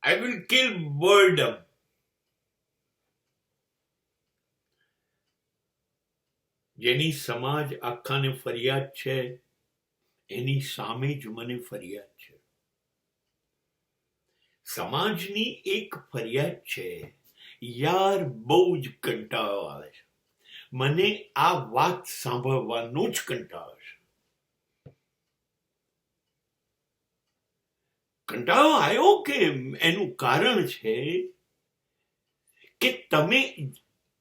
I will kill boredom. જેની સમાજ આખાને ફરિયાદ છે એની સામે જ મને ફરિયાદ છે. સમાજની એક ફરિયાદ છે, યાર બહુ જ કંટાળો આવે છે, મને આ વાત સાંભળવાનો જ કંટાળો છે. કંટાળો આવ્યો કે એનું કારણ છે કે તમે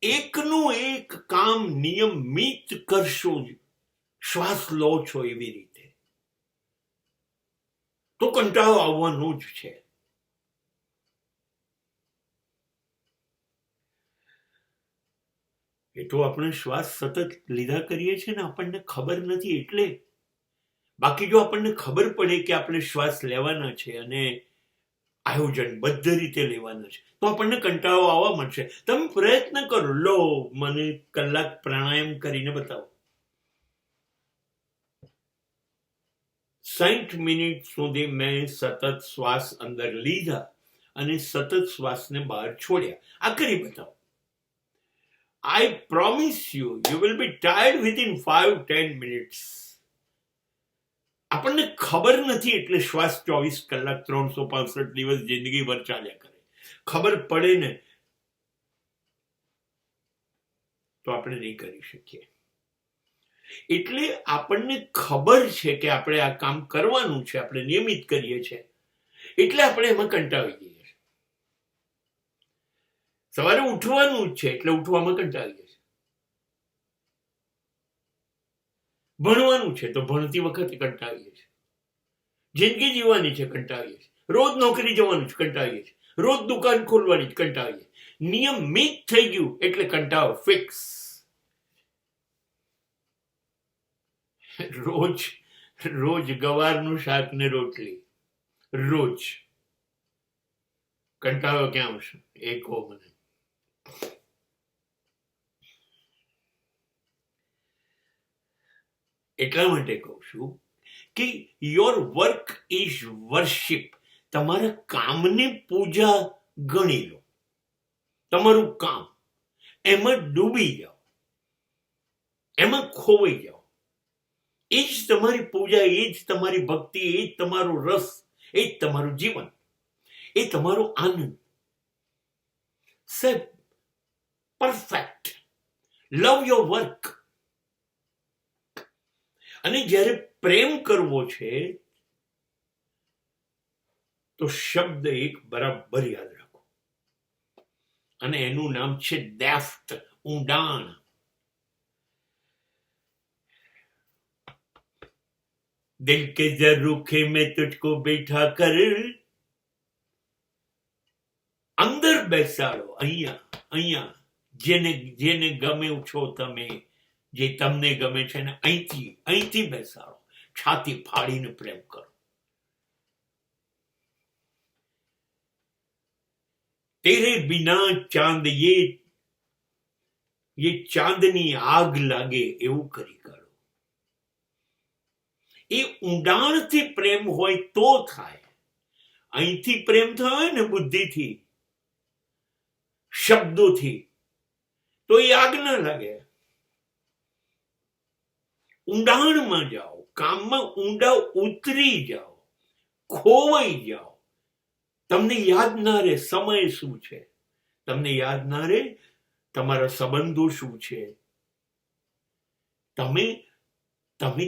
એકનું એક કામ નિયમિત કરશો, શ્વાસ લો છો એવી રીતે, તો કંટાળો આવવાનો જ છે. એ તો આપણે શ્વાસ સતત લીધા કરીએ છીએ ને, આપણને ખબર નથી એટલે. બાકી જો આપણને ખબર પડે કે આપણે શ્વાસ લેવાના છે અને આયોજનબદ્ધ રીતે લેવાના છે, તો આપણને કંટાળો આવવા મળશે. તમે પ્રયત્ન કરો, લો મને કલાક પ્રાણાયામ કરીને બતાવો. 60 મિનિટ સુધી મેં સતત શ્વાસ અંદર લીધા અને સતત શ્વાસને બહાર છોડ્યા. આ કરી બતાવો. I promise you, you will be tired within 5-10 minutes. આપણને ખબર નથી એટલે શ્વાસ 24 કલાક 365 દિવસ જિંદગીભર ચાલ્યા કરે. ખબર પડે ને તો આપણે નહીં કરી શકીએ. એટલે આપણને ખબર છે કે આપણે આ કામ કરવાનું છે, આપણે નિયમિત કરીએ છીએ, એટલે આપણે એમાં કંટાળી જઈએ. સવારે ઉઠવાનું જ છે એટલે ઉઠવામાં કંટાળીએ છીએ. ભણવાનું છે તો ભણતી વખતે કંટાળીએ છીએ. જિંદગી જીવવાની છે, કંટાળીએ છીએ. રોજ નોકરી જવાનું છે, કંટાળીએ છીએ. રોજ દુકાન ખોલવાની જ કંટાળીએ. નિયમિત થઈ ગયું એટલે કંટાળો ફિક્સ. રોજ ગવારનું શાક ને રોટલી, રોજ. કંટાળો ક્યાં આવશે એ કહો મને. એટલા માટે કહું છું કે યોર વર્ક ઇઝ વર્શિપ. તમારા કામને પૂજા ગણી લો. તમારું કામ, એમાં ડૂબી જાઓ, એમાં ખોવાઈ જાઓ. એ જ તમારી પૂજા, એ જ તમારી ભક્તિ, એ જ તમારો રસ, એ જ તમારું જીવન, એ તમારો આનંદ. Set perfect. Love your work. અને જ્યારે પ્રેમ કરવો છે તો શબ્દ એક બરાબર યાદ રાખો, અને એનું નામ છે ડેપ્થ, ઊંડાણ. દિલ કે ઝરૂખે મેં તુજકો બેઠા કર, અંદર બેસાડો, અહીંયા જેને ગમે છો તમે, જે તમને ગમે છે ને અહીંથી બેસાડો. છાતી ફાડીને પ્રેમ કરો. તેરે બિના ચાંદ ये ચાંદની આગ લાગે એવું કરી કાઢો. એ ઊંડાણથી પ્રેમ હોય તો થાય. અહીંથી પ્રેમ થાય ને બુદ્ધિથી, શબ્દોથી, તો એ આગ ના લાગે. ઊંડાણમાં જાઓ, કામમાં ઊંડા ઉતરી જાઓ, ખોવાઈ જાઓ. તમને યાદ ના રહે સમય શું છે, તમને યાદ ના રહે તમારા સંબંધો શું છે. તમે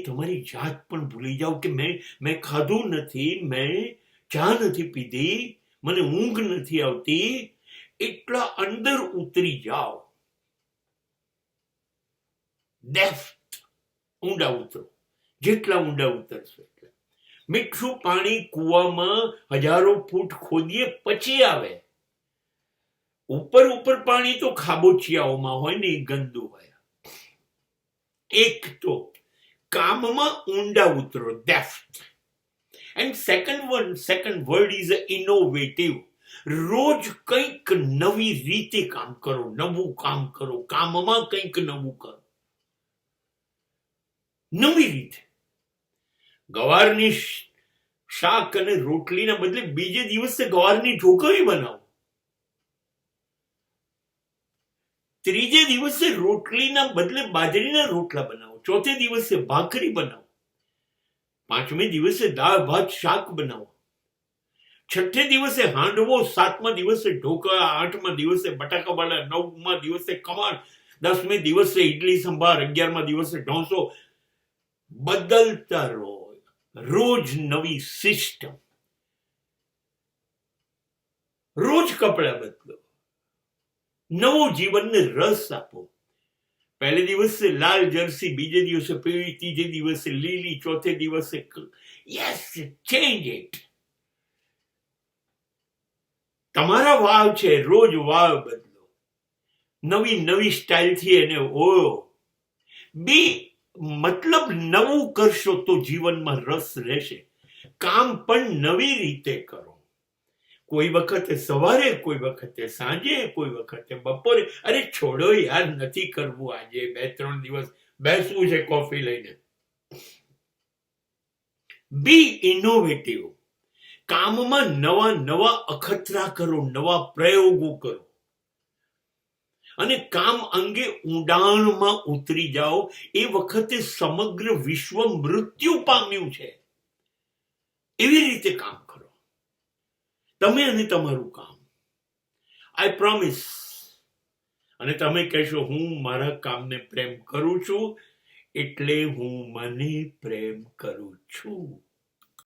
તમારી જાત પણ ભૂલી જાઓ કે મેં ખાધું નથી, મેં ચા નથી પીધી, મને ઊંઘ નથી આવતી. એટલા અંદર ઉતરી જાઓ. ડેપ્થ, ઊંડા ઉતરો. જેટલા ઊંડા ઉતરશો એટલે. મીઠું પાણી કૂવામાં 1000 ફૂટ ખોદીએ પછી આવે. ઉપર પાણી તો ખાબોચિયાઓમાં હોય ને, એ ગંદુ હોય. એક તો કામમાં ઊંડા ઉતરો, depth. And second word is innovative. રોજ કંઈક નવી રીતે કામ કરો, નવું કામ કરો, કામમાં કંઈક નવું કરો, નવી રીતે. ગવારની શાક અને રોટલીના બદલે બીજે દિવસે ગવારની ઢોકળી બનાવો. ત્રીજે દિવસે રોટલીના બદલે બાજરીના રોટલા બનાવો. ચોથે દિવસે ભાખરી બનાવો. પાંચમે દિવસે દાળ ભાત શાક બનાવો. છઠ્ઠે દિવસે હાંડવો, સાતમા દિવસે ઢોકળા, આઠમા દિવસે બટાકાવાળા, નવમા દિવસે ખમણ, 10મે દિવસે ઇડલી સંભાર, 11મા દિવસે ઢોસો. બદલતા રહો, રોજ નવી સિસ્ટમ, રોજ કપડા બદલો, નવો જીવનને રસ આપો. પહેલે દિવસે લાલ જર્સી, બીજે દિવસે પીળી, ત્રીજે દિવસે લીલી, ચોથે દિવસે યસ, ચેન્જ ઇટ. તમારા વાવ છે, રોજ વાવ બદલો, નવી નવી સ્ટાઇલથી એને ઓળો. બી મતલબ નવું કરશો તો જીવનમાં રસ રહેશે. કામ પણ નવી રીતે કરો. કોઈ વખતે સવારે, કોઈ વખતે સાંજે, કોઈ વખતે બપોરે. અરે છોડો યાર, નથી કરવું આજે, 2-3 દિવસ બેસવું છે કોફી લઈને. બી ઇનોવેટિવ. કામમાં નવા નવા અખતરા કરો, નવા પ્રયોગો કરો અને કામ અંગે ઊંડાણમાં ઉતરી જાઓ. એ વખતે સમગ્ર વિશ્વ મૃત્યુ પામ્યું છે, એવી રીતે કામ કરો, તમે અને તમારું કામ. આઈ પ્રોમિસ. અને તમે કહેશો, હું મારા કામને પ્રેમ કરું છું એટલે હું મને પ્રેમ કરું છું.